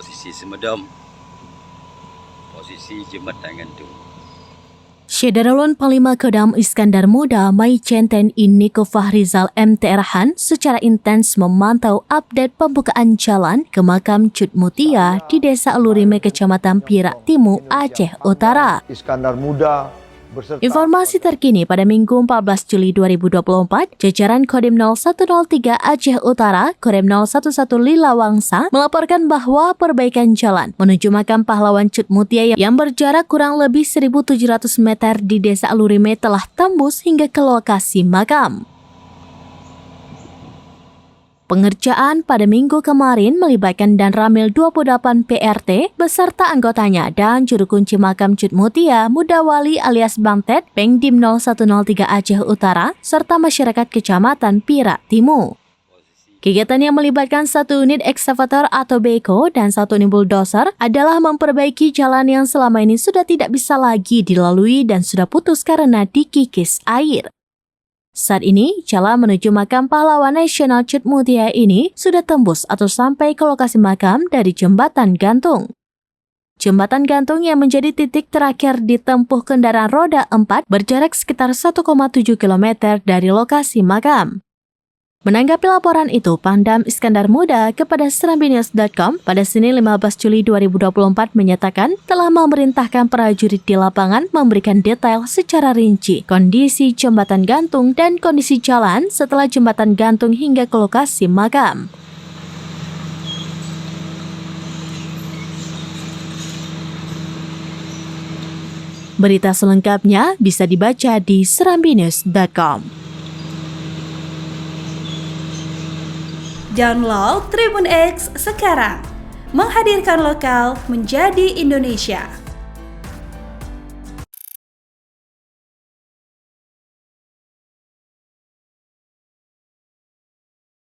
posisi Semedom, posisi Jembatan Gantung. Syederalun Panglima Kodam Iskandar Muda Maijen TNI Niko Fahrizal MT Erhan secara intens memantau update pembukaan jalan ke makam Cut Mutia di Desa Alurime, Kecamatan Pirak Timur, Aceh Utara. Iskandar Muda beserta Informasi terkini pada Minggu 14 Juli 2024, jajaran Kodim 0103 Aceh Utara, Kodim 011 Lila Wangsa melaporkan bahwa perbaikan jalan menuju makam pahlawan Cut Mutia yang berjarak kurang lebih 1.700 meter di Desa Alurime telah tembus hingga ke lokasi makam. Pengerjaan pada minggu kemarin melibatkan dan Ramil 28 PRT beserta anggotanya dan juru kunci makam Cut Mutia Mudawali alias Bang Ted, Pengdim 0103 Aceh Utara, serta masyarakat Kecamatan Pirak Timur. Kegiatan yang melibatkan satu unit ekskavator atau beko dan satu unit bulldozer adalah memperbaiki jalan yang selama ini sudah tidak bisa lagi dilalui dan sudah putus karena dikikis air. Saat ini, jalan menuju makam pahlawan nasional Cut Mutia ini sudah tembus atau sampai ke lokasi makam dari Jembatan Gantung. Jembatan Gantung yang menjadi titik terakhir ditempuh kendaraan roda 4 berjarak sekitar 1,7 km dari lokasi makam. Menanggapi laporan itu, Pangdam Iskandar Muda kepada serambinews.com pada Senin 15 Juli 2024 menyatakan telah memerintahkan prajurit di lapangan memberikan detail secara rinci kondisi jembatan gantung dan kondisi jalan setelah jembatan gantung hingga ke lokasi makam. Berita selengkapnya bisa dibaca di serambinews.com. Download Tribun X sekarang, menghadirkan lokal menjadi Indonesia.